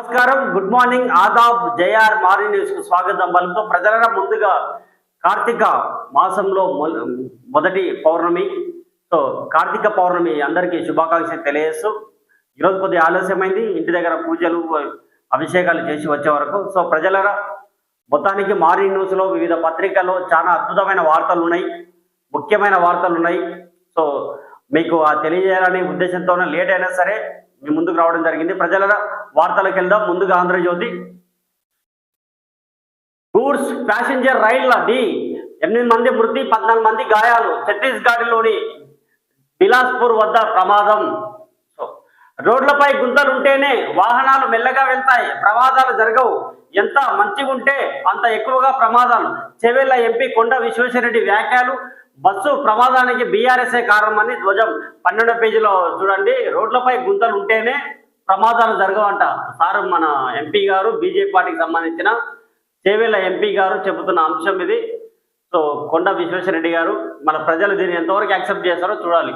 నమస్కారం, good morning, ఆదాబ్, JR morning news కు స్వాగతం పలుకుతూ ప్రజల ముందుగా కార్తీక మాసంలో మొదటి పౌర్ణమి. సో కార్తీక పౌర్ణమి అందరికీ శుభాకాంక్షలు తెలియజేస్తూ ఈరోజు కొద్దిగా ఆలస్యమైంది, ఇంటి దగ్గర పూజలు అభిషేకాలు చేసి వచ్చే వరకు. సో ప్రజలరా, మొత్తానికి మార్నింగ్ న్యూస్లో వివిధ పత్రికల్లో చాలా అద్భుతమైన వార్తలు ఉన్నాయి, ముఖ్యమైన వార్తలు ఉన్నాయి. సో మీకు తెలియజేయాలనే ఉద్దేశంతోనే లేట్ అయినా సరే మీ ముందుకు రావడం జరిగింది. ప్రజల వార్తలకు వెళ్దాం. ముందుగా ఆంధ్రజ్యోతి. గూడ్స్ ప్యాసింజర్ రైళ్ల ఢీ, 8 మంది మృతి, 14 మంది గాయాలు. ఛత్తీస్గఢ్లోని బిలాస్పూర్ వద్ద ప్రమాదం. రోడ్లపై గుంతలుంటేనే వాహనాలు మెల్లగా వెళ్తాయి, ప్రమాదాలు జరగవు. ఎంత మంచిగుంటే అంత ఎక్కువగా ప్రమాదాలు. చెవెళ్ల ఎంపీ కొండ విశ్వేశ్వరరెడ్డి వ్యాఖ్యలు. బస్సు ప్రమాదానికి బీఆర్ఎస్ఏ కారణమని ధ్వజం. 12వ పేజీలో చూడండి. రోడ్లపై గుంతలు ఉంటేనే ప్రమాదాలు జరగవంట. సార్ మన ఎంపీ గారు, బీజేపీ పార్టీకి సంబంధించిన చెవెళ్ల ఎంపీ గారు చెబుతున్న అంశం ఇది. సో కొండ విశ్వేశ్వరరెడ్డి గారు, మన ప్రజలు దీన్ని ఎంతవరకు యాక్సెప్ట్ చేస్తారో చూడాలి.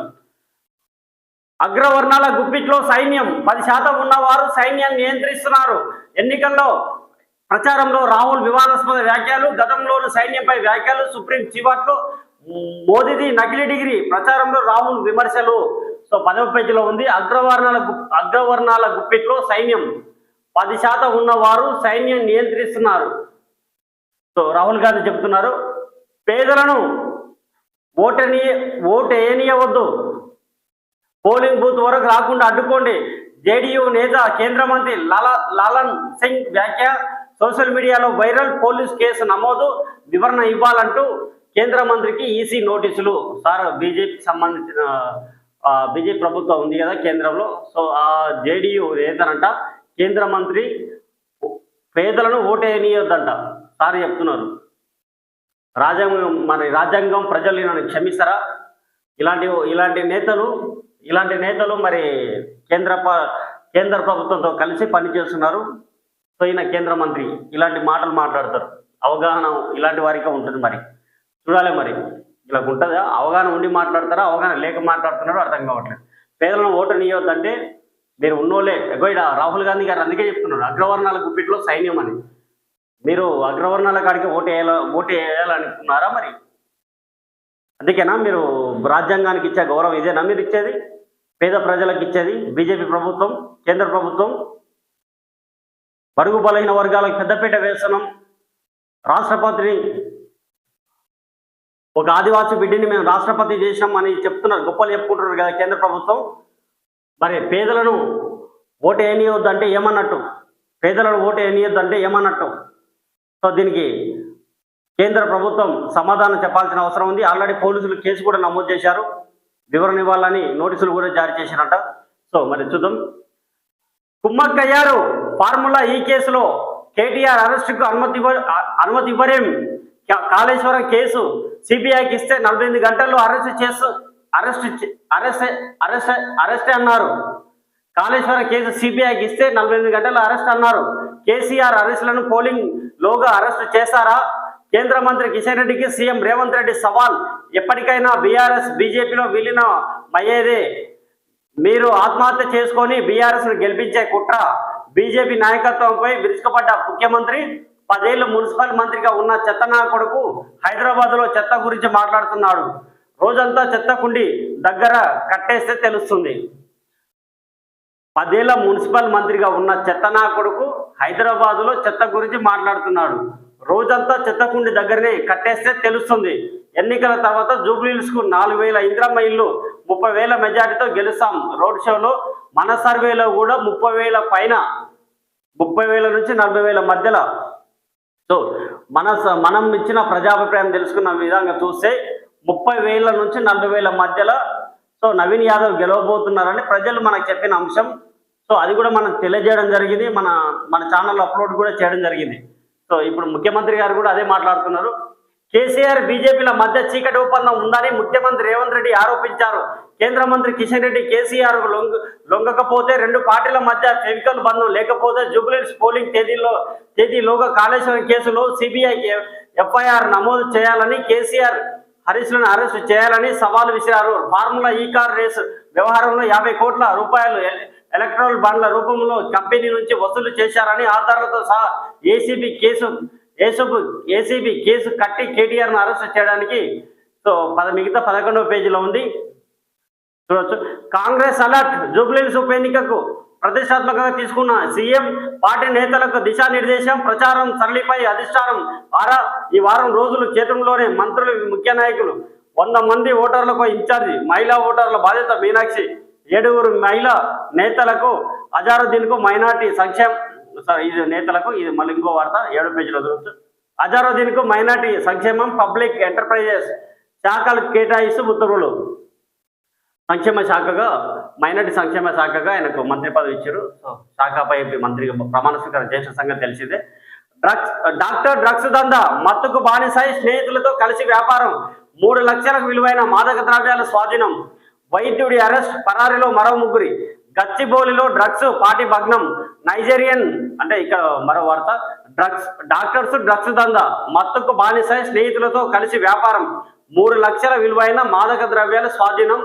అగ్రవర్ణాల గుప్పిట్లో సైన్యం, 10% ఉన్నవారు సైన్యాన్ని నియంత్రిస్తున్నారు. ఎన్నికల్లో ప్రచారంలో రాహుల్ వివాదాస్పద వ్యాఖ్యలు. గతంలోని సైన్యంపై వ్యాఖ్యలు. సుప్రీం చివాట్లో మోదీది నకిలీ డిగ్రీ, ప్రచారంలో రాహుల్ విమర్శలు. సో 10వ పేజీలో ఉంది. అగ్రవర్ణాల గుప్పిట్లో సైన్యం, 10% ఉన్నవారు సైన్యం నియంత్రిస్తున్నారు. సో రాహుల్ గాంధీ చెప్తున్నారు, పేదలను ఓటేయనియవద్దు, పోలింగ్ బూత్ వరకు రాకుండా అడ్డుకోండి. జేడీయూ నేత కేంద్ర మంత్రి లాలన్ సింగ్ వ్యాఖ్య. సోషల్ మీడియాలో వైరల్, పోలీస్ కేసు నమోదు, వివరణ ఇవ్వాలంటూ కేంద్ర మంత్రికి ఈసీ నోటీసులు. సార్ బీజేపీకి సంబంధించిన బీజేపీ ప్రభుత్వం ఉంది కదా కేంద్రంలో. సో ఆ జేడీయూ నేతనంట కేంద్ర మంత్రి పేదలను ఓటేయనీయొద్దంట సార్ చెప్తున్నారు. రాజ్యాంగం ప్రజలు క్షమిస్తారా? ఇలాంటి నేతలు మరి కేంద్ర ప్రభుత్వంతో కలిసి పనిచేస్తున్నారు. సో ఈయన కేంద్ర మంత్రి ఇలాంటి మాటలు మాట్లాడతారు. అవగాహన ఇలాంటి వారికే ఉంటుంది. మరి చూడాలి, మరి ఇలా ఉంటుందా? అవగాహన ఉండి మాట్లాడతారా, అవగాహన లేక మాట్లాడుతున్నారో అర్థం కావట్లేదు. పేదలను ఓటనియొద్దంటే మీరు ఉన్నోళ్ళే. రాహుల్ గాంధీ గారు అందుకే చెప్తున్నారు, అగ్రవర్ణాల గుప్పిట్లో సైన్యం అని. మీరు అగ్రవర్ణాల కాడికి ఓటు వేయాలనుకున్నారా? మరి అందుకేనా మీరు రాజ్యాంగానికి ఇచ్చే గౌరవం ఇదేనా మీరు ఇచ్చేది? పేద ప్రజలకు ఇచ్చేది బీజేపీ ప్రభుత్వం, కేంద్ర ప్రభుత్వం. బడుగు బలహీన వర్గాలకు పెద్దపీట వేస్తున్నాం. రాష్ట్రపతిని, ఒక ఆదివాసీ బిడ్డని మేము రాష్ట్రపతి చేసినాం అని చెప్తున్నారు, గొప్పలు చెప్పుకుంటున్నారు కదా కేంద్ర ప్రభుత్వం. మరి పేదలను ఓటు వేయనీయొద్దంటే ఏమన్నట్టు? పేదలను ఓటు వేయనీయొద్దంటే ఏమన్నట్టు? సో దీనికి కేంద్ర ప్రభుత్వం సమాధానం చెప్పాల్సిన అవసరం ఉంది. ఆల్రెడీ పోలీసులు కేసు కూడా నమోదు చేశారు, వివరణ ఇవ్వాలని నోటీసులు కూడా జారీ చేశారట. సో మరి చూద్దాం. కుమ్మక్కయ్యారు ఫార్ములా ఈ కేసులో. కేటీఆర్ అరెస్టుకు అనుమతి ఇవ్వరేం? కాళేశ్వరం కేసు సిబిఐకి ఇస్తే 48 గంటల్లో అరెస్ట్ అన్నారు. కాళేశ్వరం కేసు సిబిఐకి ఇస్తే 48 గంటల్లో అరెస్ట్ అన్నారు. కేసీఆర్ అరెస్టులను పోలింగ్ లోగా అరెస్టు చేస్తారా? కేంద్ర మంత్రి కిషన్ రెడ్డికి సీఎం రేవంత్ రెడ్డి సవాల్. ఎప్పటికైనా బీఆర్ఎస్ బీజేపీలో విలీనం అయ్యేదే. మీరు ఆత్మహత్య చేసుకొని బీఆర్ఎస్ ను గెలిపించే కుట్ర. బీజేపీ నాయకత్వంపై విరుచుకుపడ్డ ముఖ్యమంత్రి. 10 ఏళ్లు మున్సిపల్ మంత్రిగా ఉన్న చెత్తనా కొడుకు హైదరాబాద్ లో చెత్త గురించి మాట్లాడుతున్నాడు. రోజంతా చెత్త కుండి దగ్గర కట్టేస్తే తెలుస్తుంది. 10 ఏళ్ల మున్సిపల్ మంత్రిగా ఉన్న చెత్తనా కొడుకు హైదరాబాద్ లో చెత్త గురించి మాట్లాడుతున్నాడు. రోజంతా చెత్తకుండి దగ్గరనే కట్టేస్తే తెలుస్తుంది. ఎన్నికల తర్వాత జూబ్లీహిల్స్ కు 4,000 ఇంద్రమ్మ ఇల్లు, 30,000 మెజార్టీతో గెలుస్తాం. రోడ్ షోలో మన సర్వేలో కూడా 30,000 పైన, 30,000 నుంచి 40,000 మధ్యలో. సో మనం ఇచ్చిన ప్రజాభిప్రాయం తెలుసుకున్న విధంగా చూస్తే 30,000 నుంచి 40,000 మధ్యలో సో నవీన్ యాదవ్ గెలవబోతున్నారని ప్రజలు మనకు చెప్పిన అంశం. సో అది కూడా మనం తెలియజేయడం జరిగింది, మన ఛానల్లో అప్లోడ్ కూడా చేయడం జరిగింది. సో ఇప్పుడు ముఖ్యమంత్రి గారు కూడా అదే మాట్లాడుతున్నారు. కేసీఆర్ బీజేపీల మధ్య చీకటి ఒప్పందం ఉందని ముఖ్యమంత్రి రేవంత్ రెడ్డి ఆరోపించారు. కేంద్ర మంత్రి కిషన్ రెడ్డి కేసీఆర్ లొంగకపోతే 2 పార్టీల మధ్య ఫెవికల్ బంధం లేకపోతే జూబ్లీహిల్స్ పోలింగ్ తేదీలోగా కాళేశ్వరం కేసులో సిబిఐ ఎఫ్ఐఆర్ నమోదు చేయాలని, కేసీఆర్ హరీష్లను అరెస్టు చేయాలని సవాల్ విసిరారు. ఫార్ములా ఈ కార్ రేసు వ్యవహారంలో 50 కోట్ల రూపాయలు ఎలక్ట్రల్ బాండ్ల రూపంలో కంపెనీ నుంచి వసూలు చేశారని ఆధారాలతో సహా ఏసీబీ కేసు కట్టి కేటీఆర్ను అరెస్ట్ చేయడానికి సో మిగతా 11వ పేజీలో ఉంది చూడొచ్చు. కాంగ్రెస్ అలర్ట్, జూబ్లీహిల్స్ ఉప ఎన్నికకు ప్రతిష్టాత్మకంగా తీసుకున్న సీఎం పార్టీ నేతలకు దిశానిర్దేశం, ప్రచారం సరళిపై అధిష్టానం ఈ వారం రోజులు కేంద్రంలోనే మంత్రులు, ముఖ్య నాయకులు, 100 మంది ఓటర్లకు ఇన్ఛార్జి, మహిళా ఓటర్ల బాధ్యత మీనాక్షి, 7 మహిళా నేతలకు, అజారుద్దీన్కు మైనార్టీ నేతలకు, ఇది మళ్ళీ ఇంకో వార్త 7 పేజీలో దొరుకుతుంది. అజారుద్దీన్కు మైనార్టీ సంక్షేమం, పబ్లిక్ ఎంటర్ప్రైజెస్ శాఖలు కేటాయిస్తూ ఉత్తర్వులు. సంక్షేమ శాఖగా, మైనార్టీ సంక్షేమ శాఖగా ఆయనకు మంత్రి పదవి ఇచ్చారు. సో శాఖపై మంత్రిగా ప్రమాణ స్వీకారం చేసిన సంగతి తెలిసిందే. డ్రగ్స్ దందా, మత్తుకు బానిసాయి స్నేహితులతో కలిసి వ్యాపారం, 3 లక్షలకు విలువైన మాదక ద్రవ్యాల స్వాధీనం, వైద్యుడి అరెస్ట్, పరారీలో మరో 3. గచ్చిబౌలిలో డ్రగ్స్ పార్టీ భగ్నం, నైజీరియన్ అంటే ఇక్కడ మరో వార్త. డ్రగ్స్ దందా, మత్తుకు బానిసాయి స్నేహితులతో కలిసి వ్యాపారం, 3 లక్షల విలువైన మాదక ద్రవ్యాల స్వాధీనం,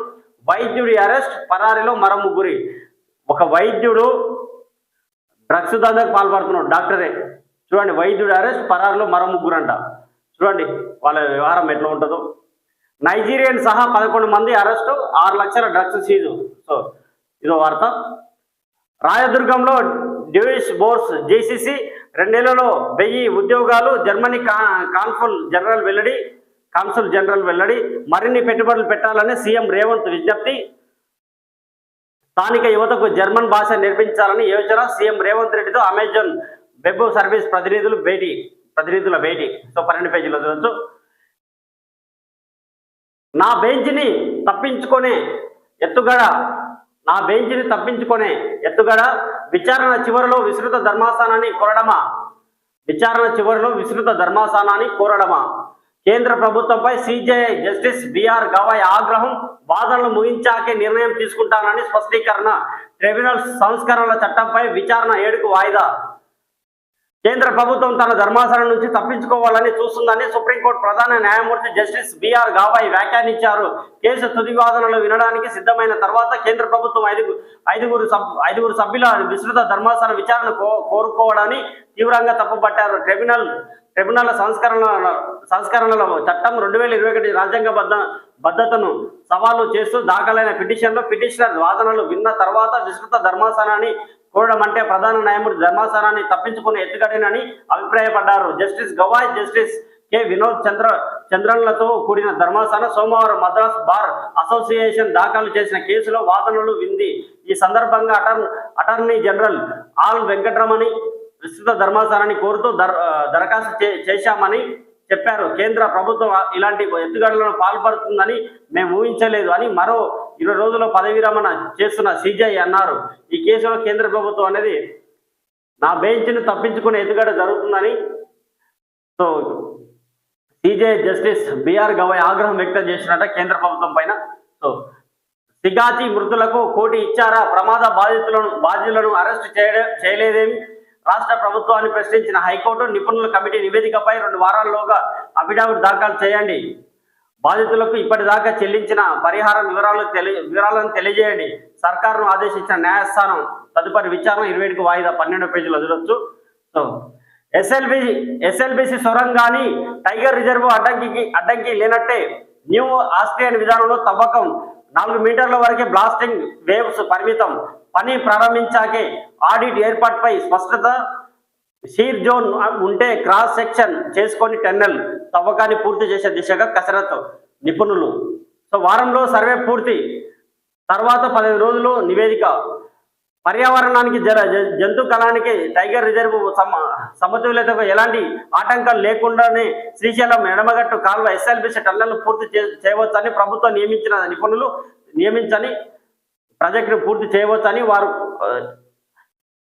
వైద్యుడి అరెస్ట్, పరారీలో మరో 3. ఒక వైద్యుడు డ్రగ్స్ దందాకు పాల్పడుతున్నాడు, డాక్టరే. చూడండి, వైద్యుడి అరెస్ట్, పరారీలో మరో 3 అంట. చూడండి వాళ్ళ వ్యవహారం ఎట్లా ఉంటుందో. నైజీరియన్ సహా 11 మంది అరెస్టు, 6 లక్షల డ్రగ్స్ సీజు. సో ఇదో వార్త. రాయదుర్గంలో డ్యూయిష్ బోర్స్ జేసీసీ 2 నెలల్లో 1000 ఉద్యోగాలు, జర్మనీ కాన్సుల్ జనరల్ వెల్లడి. మరిన్ని పెట్టుబడులు పెట్టాలని సీఎం రేవంత్ విజ్ఞప్తి. స్థానిక యువతకు జర్మన్ భాష నేర్పించాలని యోచన, సీఎం రేవంత్ రెడ్డితో అమెజాన్ వెబ్ సర్వీస్ ప్రతినిధుల భేటీ. సో 12 పేజీలో చూడొచ్చు. నా బెంచ్ని తప్పించుకునే ఎత్తుగడ, విచారణ చివరిలో విస్తృత ధర్మాసనాన్ని కోరడమా. కేంద్ర ప్రభుత్వంపై సిజేఐ జస్టిస్ బిఆర్ గవాయ్ ఆగ్రహం, వాదనలు ముగించాకే నిర్ణయం తీసుకుంటానని స్పష్టీకరణ. ట్రిబ్యునల్ సంస్కరణల చట్టంపై విచారణ 7కు వాయిదా. కేంద్ర ప్రభుత్వం తన ధర్మాసనం నుంచి తప్పించుకోవాలని చూస్తుందని సుప్రీంకోర్టు ప్రధాన న్యాయమూర్తి జస్టిస్ బిఆర్ గవాయ్ వ్యాఖ్యానించారు. కేసు తుది వాదనలు వినడానికి సిద్ధమైన తర్వాత కేంద్ర ప్రభుత్వం ఐదుగురు సభ్యుల విస్తృత ధర్మాసన విచారణ కోరుకోవడాన్ని తీవ్రంగా తప్పుపట్టారు. ట్రిబ్యునల్ సంస్కరణల చట్టం 2021 రాజ్యాంగ బద్ధతను సవాలు చేస్తూ దాఖలైన పిటిషనర్ వాదనలు విన్న తర్వాత విస్తృత ధర్మాసనాన్ని కోరడం అంటే ప్రధాన న్యాయమూర్తి ధర్మాసనాన్ని తప్పించుకునే ఎత్తుగడేనని అభిప్రాయపడ్డారు. Justice Gavai, justice K Vinod చంద్రన్లతో కూడిన ధర్మాసనం సోమవారం మద్రాస్ బార్ అసోసియేషన్ దాఖలు చేసిన కేసులో వాదనలు వింది. ఈ సందర్భంగా అటార్నీ జనరల్ ఆల్ వెంకటరమణి విస్తృత ధర్మాసనాన్ని కోరుతూ దరఖాస్తు చేశామని చెప్పారు. కేంద్ర ప్రభుత్వం ఇలాంటి ఎత్తుగడలను పాల్పడుతుందని మేము ఊహించలేదు అని మరో 20 రోజుల్లో పదవీ విరమణ చేస్తున్న సిజేఐ అన్నారు. ఈ కేసులో కేంద్ర ప్రభుత్వం అనేది నా బెంచ్ను తప్పించుకునే ఎత్తుగడ జరుగుతుందని so CJI justice BR Gavai ఆగ్రహం వ్యక్తం చేసినట్ట కేంద్ర ప్రభుత్వం పైన. సో సిగాచి మృతులకు 1 కోటి ఇచ్చారా, ప్రమాద బాధితులను అరెస్టు చేయలేదేమి, రాష్ట్ర ప్రభుత్వాన్ని ప్రశ్నించిన హైకోర్టు. నిపుణుల కమిటీ నివేదికపై 2 వారాల్లోగా అఫిడవిట్ దాఖలు చేయండి. బాధితులకు ఇప్పటిదాకా చెల్లించిన పరిహారం వివరాలను తెలియజేయండి. సర్కారును ఆదేశించిన న్యాయస్థానం తదుపరి విచారణ 27కు వాయిదా. 12 పేజీలు వదిలొచ్చు. సో ఎస్ఎల్బిసి సొరంగాన్ని టైగర్ రిజర్వ్ అడ్డంకి లేనట్టే. న్యూ ఆస్ట్రియన్ విధానంలో తవ్వకం 4 మీటర్ల వరకే బ్లాస్టింగ్ వేవ్స్ పరిమితం. పని ప్రారంభించాకే ఆడిట్ ఏర్పాటుపై స్పష్టత. షీర్ జోన్ ఉంటే క్రాస్ సెక్షన్ చేసుకొని టన్నెల్ తవ్వకాన్ని పూర్తి చేసే దిశగా కసరత్తు నిపుణులు. సో వారంలో సర్వే పూర్తి తర్వాత 15 రోజులు నివేదిక. పర్యావరణానికి జంతు కళానికి టైగర్ రిజర్వ్ సమతుల్యతకు ఎలాంటి ఆటంకాలు లేకుండానే శ్రీశైలం ఎడమగట్టు కాల్వ ఎస్ఎల్బిసి టన్నెల్ పూర్తి చేయవచ్చని ప్రభుత్వం నియమించని ప్రాజెక్టును పూర్తి చేయవచ్చని వారు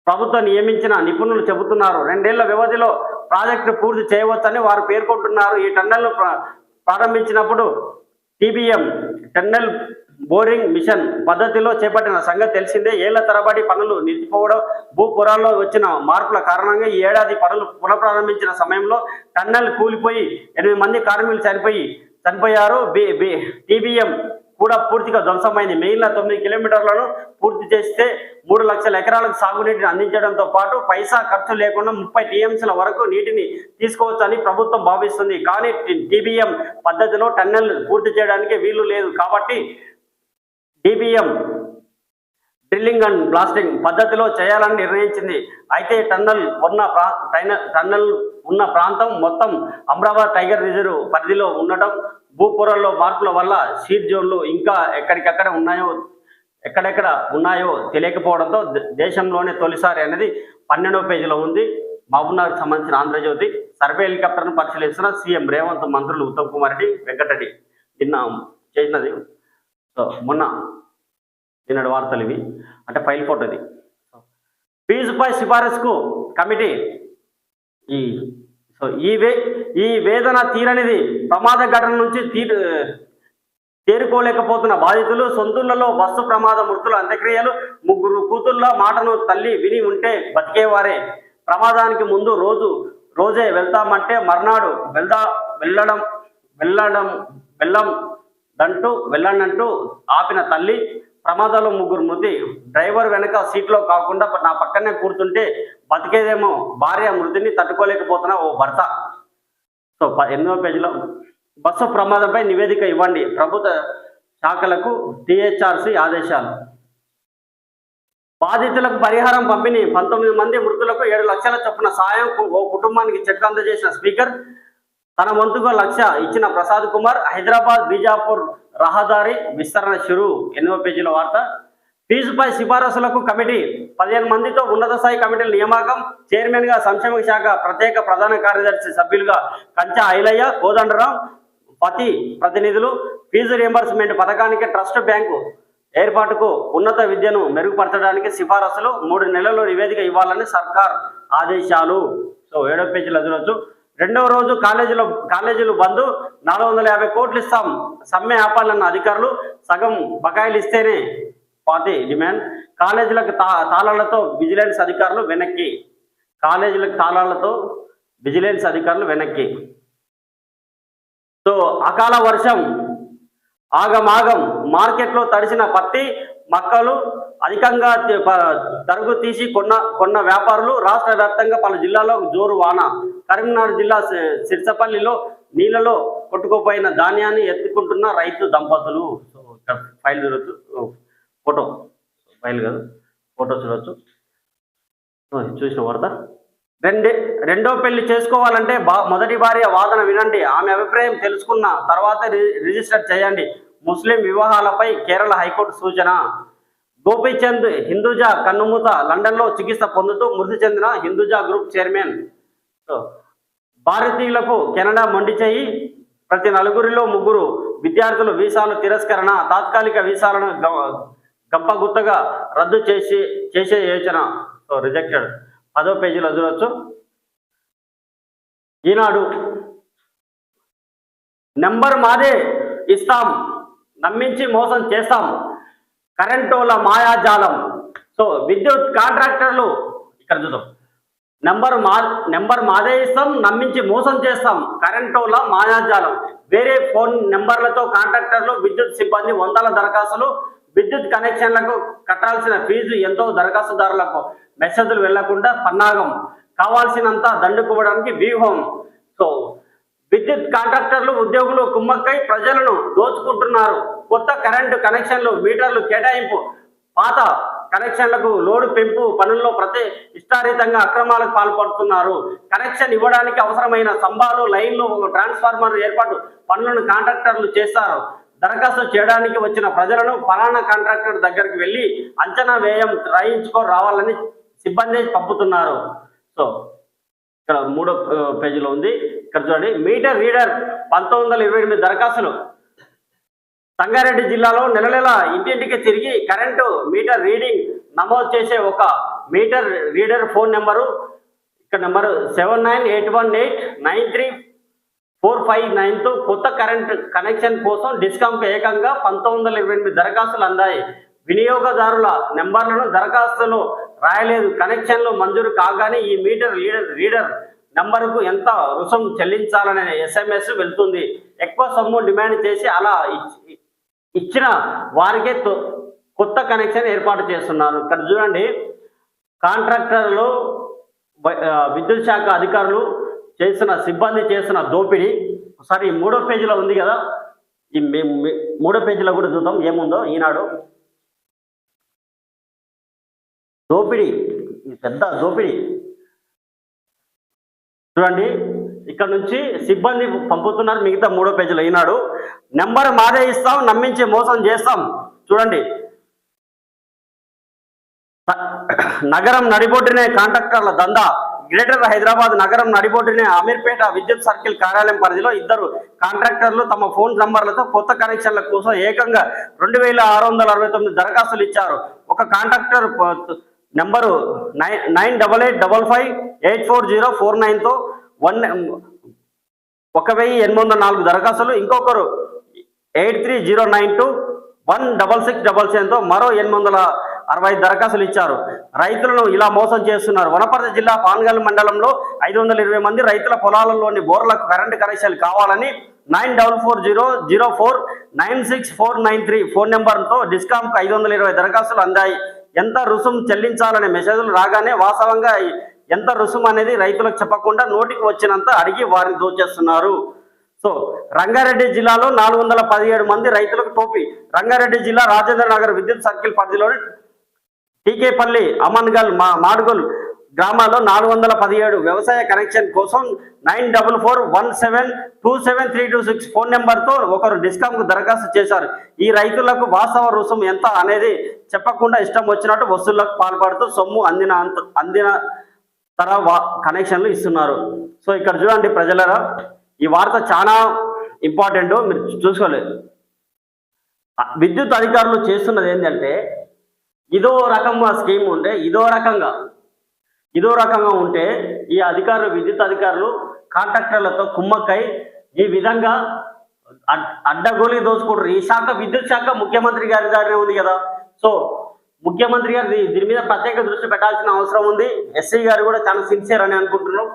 ప్రభుత్వం నియమించిన నిపుణులు చెబుతున్నారు. 2 ఏళ్ల వ్యవధిలో ప్రాజెక్టును పూర్తి చేయవచ్చని వారు పేర్కొంటున్నారు. ఈ టన్నెల్ను ప్రారంభించినప్పుడు TBM టన్నెల్ బోరింగ్ మిషన్ పద్ధతిలో చేపట్టిన సంగతి తెలిసిందే. ఏళ్ల తరబడి పనులు నిలిచిపోవడం, భూపురాల్లో వచ్చిన మార్పుల కారణంగా ఈ ఏడాది పనులు పునఃప్రారంభించిన సమయంలో టన్నెల్ కూలిపోయి 8 మంది కార్మికులు చనిపోయారు. TBM కూడా పూర్తిగా ధ్వంసమైంది. మిగిలిన 9 కిలోమీటర్లను పూర్తి చేస్తే 3 లక్షల ఎకరాలకు సాగునీటిని అందించడంతో పాటు పైసా ఖర్చు లేకుండా 30 టీఎంసీల వరకు నీటిని తీసుకోవచ్చని ప్రభుత్వం భావిస్తుంది. కానీ టీబీఎం పద్ధతిలో టన్నెల్ పూర్తి చేయడానికి వీలు లేదు కాబట్టి టీబీఎం డ్రిల్లింగ్ అండ్ బ్లాస్టింగ్ పద్ధతిలో చేయాలని నిర్ణయించింది. అయితే టన్నెల్ ఉన్న ప్రాంతం మొత్తం అమరావతి టైగర్ రిజర్వ్ పరిధిలో ఉండటం, భూపొరల్లో మార్పుల వల్ల సీడ్ జోన్లు ఇంకా ఎక్కడెక్కడ ఉన్నాయో తెలియకపోవడంతో దేశంలోనే తొలిసారి అనేది 12వ పేజీలో ఉంది. మహబూబ్నగర్కి సంబంధించిన ఆంధ్రజ్యోతి. సర్వే హెలికాప్టర్ను పరిశీలిస్తున్న సీఎం రేవంత్, మంత్రులు ఉత్తమ్ కుమార్ రెడ్డి, వెంకటరెడ్డి నిన్న చేసినది. సో నిన్నటి వార్తలు ఇవి, అంటే ఫైల్ ఫోటో ఇది. ఫీజుపై సిఫారసుకు కమిటీ. ఈ వేదన తీరనిది. ప్రమాద ఘటన నుంచి తేరుకోలేకపోతున్న బాధితులు, సొంతూళ్లలో బస్సు ప్రమాద మృతుల అంత్యక్రియలు. 3 కూతుళ్ల మాటను తల్లి విని ఉంటే బతికేవారే. ప్రమాదానికి ముందు రోజే వెళ్తామంటే మర్నాడు వెళ్ళండంటూ ఆపిన తల్లి. ప్రమాదంలో 3 మృతి. డ్రైవర్ వెనక సీట్లో కాకుండా నా పక్కనే కూర్చుంటే బతికేదేమో భార్య మృతిని తట్టుకోలేకపోతున్న ఓ భర్త. సో 8వ పేజీలో బస్సు ప్రమాదంపై నివేదిక ఇవ్వండి, ప్రభుత్వ శాఖలకు టీహెచ్ఆర్సీ ఆదేశాలు. బాధితులకు పరిహారం పంపిణీ. 19 మంది మృతులకు 7 లక్షల చొప్పున సాయం. ఓ కుటుంబానికి చెక్ అందజేసిన స్పీకర్. తన వంతుగా 1 లక్ష ఇచ్చిన ప్రసాద్ కుమార్. హైదరాబాద్ బీజాపూర్ రహదారి విస్తరణ షురు. 8వ పేజీలో వార్త. ఫీజుపై సిఫారసులకు కమిటీ. 15 మందితో ఉన్నత స్థాయి కమిటీల నియామకం. చైర్మన్ గా సంక్షేమ శాఖ ప్రత్యేక ప్రధాన కార్యదర్శి, సభ్యులుగా కంచా ఐలయ్య, కోదండరాం, పతి ప్రతినిధులు. ఫీజు రియంబర్స్మెంట్ పథకానికి ట్రస్ట్ బ్యాంకు ఏర్పాటుకు, ఉన్నత విద్యను మెరుగుపరచడానికి సిఫారసులు. 3 నెలల్లో నివేదిక ఇవ్వాలని సర్కార్ ఆదేశాలు. సో 7వ పేజీలో చూడవచ్చు. 2వ రోజు కాలేజీలు బంద్. 450 కోట్లు ఇస్తాం, సమ్మె ఆపాలన్న అధికారులు. సగం బకాయిలు ఇస్తేనే పాతి డిమాండ్. కాలేజీలకు తాళాలతో విజిలెన్స్ అధికారులు వెనక్కి. సో అకాల వర్షం, ఆగమాగం. మార్కెట్లో తడిసిన పత్తి మక్కలు అధికంగా తరుగు తీసి కొన్న వ్యాపారులు. రాష్ట్ర వ్యాప్తంగా పలు జిల్లాల్లో జోరు వాన. కరీంనగర్ జిల్లా సిర్సపల్లిలో నీళ్లలో కొట్టుకుపోయిన ధాన్యాన్ని ఎత్తుకుంటున్న రైతు దంపతులు. సో ఇక్కడ ఫైల్ చూడొచ్చు, ఫోటో చూడొచ్చు. చూసిన వార్త. రెండో పెళ్లి చేసుకోవాలంటే మొదటి భార్య వాదన వినండి, ఆమె అభిప్రాయం తెలుసుకున్న తర్వాత రిజిస్టర్ చేయండి. ముస్లిం వివాహాలపై కేరళ హైకోర్టు సూచన. గోపీచంద్ హిందూజా కన్నుమూత. లండన్లో చికిత్స పొందుతూ మృతి చెందిన హిందూజా గ్రూప్ చైర్మన్. భారతీయులకు కెనడా మొండి చేయి. ప్రతి 4గురిలో 3 విద్యార్థులు వీసాలు తిరస్కరణ. తాత్కాలిక వీసాలను గంపగుత్తగా రద్దు చేసే యోచన. So rejected. 10వ పేజీలో చూడవచ్చు. ఈనాడు. నెంబర్ మాదే ఇస్తాం, నమ్మించి మోసం చేస్తాం, కరెంటోల మాయాజాలం. సో విద్యుత్ కాంట్రాక్టర్లు ఇక్కడ చూద్దాం. నెంబర్ మాదే ఇస్తాం, నమ్మించి మోసం చేస్తాం, కరెంటోల మాయాజాలం. వేరే ఫోన్ నెంబర్లతో కాంట్రాక్టర్లు, విద్యుత్ సిబ్బంది వందల దరఖాస్తులు. విద్యుత్ కనెక్షన్లకు కట్టాల్సిన ఫీజు ఎంతో. దరఖాస్తుదారులకు మెసేజ్లు వెళ్లకుండా పన్నాగం. కావాల్సినంత దండుకోవడానికి వ్యూహం. సో విద్యుత్ కాంట్రాక్టర్లు, ఉద్యోగులు కుమ్మక్కై ప్రజలను దోచుకుంటున్నారు. కొత్త కరెంటు కనెక్షన్లు, మీటర్లు కేటాయింపు, పాత కనెక్షన్లకు లోడు పెంపు పనుల్లో ఇష్టారీతంగా అక్రమాలకు పాల్పడుతున్నారు. కనెక్షన్ ఇవ్వడానికి అవసరమైన స్తంభాలు, లైన్లు, ట్రాన్స్ఫార్మర్ ఏర్పాటు పనులను కాంట్రాక్టర్లు చేస్తారు. దరఖాస్తు చేయడానికి వచ్చిన ప్రజలను ఫలానా కాంట్రాక్టర్ దగ్గరికి వెళ్ళి అంచనా వ్యయం రావాలని సిబ్బంది పంపుతున్నారు. సో ఇక్కడ 3వ పేజీలో ఉంది. ఇక్కడ చూడండి. మీటర్ రీడర్ 1928 దరఖాస్తులు. సంగారెడ్డి జిల్లాలో నెల ఇంటింటికి తిరిగి కరెంటు మీటర్ రీడింగ్ నమోదు చేసే ఒక మీటర్ రీడర్ ఫోన్ నెంబరు. ఇక్కడ నెంబరు 7981893459తో కొత్త కరెంటు కనెక్షన్ కోసం డిస్కాంకు ఏకంగా 1928 దరఖాస్తులు అందాయి. వినియోగదారుల నెంబర్లను దరఖాస్తులు రాయలేదు. కనెక్షన్లు మంజూరు కాగానే ఈ మీటర్ రీడర్ నంబరుకు ఎంత రుసుం చెల్లించాలనే SMS వెళ్తుంది. ఎక్కువ సొమ్ము డిమాండ్ చేసి అలా ఇచ్చిన వారికే కొత్త కనెక్షన్ ఏర్పాటు చేస్తున్నారు. ఇక్కడ చూడండి, కాంట్రాక్టర్లు విద్యుత్ శాఖ అధికారులు సిబ్బంది చేసిన దోపిడీ. ఒకసారి 3వ పేజీలో ఉంది కదా, ఈ 3వ పేజీలో కూడా చూద్దాం ఏముందో. ఈనాడు దోపిడీ, పెద్ద దోపిడీ చూడండి. ఇక్కడ నుంచి సిబ్బంది పంపుతున్నారు. మిగతా 3వ పేజీలో ఈనాడు, నెంబర్ మాదే ఇస్తాం, నమ్మించి మోసం చేస్తాం. చూడండి, నగరం నడిబొడ్డునే కాంట్రాక్టర్ల దందా. గ్రేటర్ హైదరాబాద్ నగరం నడిబొడ్డునే అమీర్పేట విద్యుత్ సర్కిల్ కార్యాలయం పరిధిలో 2 కాంట్రాక్టర్లు తమ ఫోన్ నంబర్లతో కొత్త కనెక్షన్ల కోసం ఏకంగా 2669 దరఖాస్తులు ఇచ్చారు. ఒక కాంట్రాక్టర్ నెంబరు 9885584049తో 1804 దరఖాస్తులు, ఇంకొకరు 8309216677తో మరో 865 దరఖాస్తులు ఇచ్చారు. రైతులను ఇలా మోసం చేస్తున్నారు. వనపర్తి జిల్లా పాన్గల్ మండలంలో 520 మంది రైతుల పొలాలలోని బోర్లకు కరెంటు కనెక్షన్లు కావాలని 9404096493 ఫోన్ నెంబర్తో డిస్కామ్కు 520 దరఖాస్తులు అందాయి. ఎంత రుసుము చెల్లించాలనే మెసేజ్లు రాగానే వాస్తవంగా ఎంత రుసుము అనేది రైతులకు చెప్పకుండా నోటికి వచ్చినంత అడిగి వారిని దోచేస్తున్నారు. సో రంగారెడ్డి జిల్లాలో 417 మంది రైతులకు టోపీ. రంగారెడ్డి జిల్లా రాజేంద్ర నగర్ విద్యుత్ సర్కిల్ పరిధిలోని టీకేపల్లి, అమన్గల్, మాడుగల్ గ్రామాల్లో 417 వ్యవసాయ కనెక్షన్ కోసం 9441727326 ఫోన్ నెంబర్తో ఒకరు డిస్కామ్కు దరఖాస్తు చేశారు. ఈ రైతులకు వాస్తవ రుసుము ఎంత అనేది చెప్పకుండా ఇష్టం వచ్చినట్టు వసూళ్లకు పాల్పడుతూ సొమ్ము అందిన తర కనెక్షన్లు ఇస్తున్నారు. సో ఇక్కడ చూడండి ప్రజలరా, ఈ వార్త చాలా ఇంపార్టెంట్, మీరు చూసుకోలేదు. విద్యుత్ అధికారులు చేస్తున్నది ఏంటంటే, ఇదో రకంగా స్కీమ్ ఉంటే ఇదో రకంగా ఉంటే ఈ విద్యుత్ అధికారులు కాంట్రాక్టర్లతో కుమ్మక్కై ఈ విధంగా అడ్డగోలి దోచుకుంటారు. ఈ శాఖ విద్యుత్ శాఖ ముఖ్యమంత్రి గారి దారినే ఉంది కదా. సో ముఖ్యమంత్రి గారు దీని మీద ప్రత్యేక దృష్టి పెట్టాల్సిన అవసరం ఉంది. ఎస్సీ గారు కూడా చాలా సిన్సియర్ అని అనుకుంటున్నాం.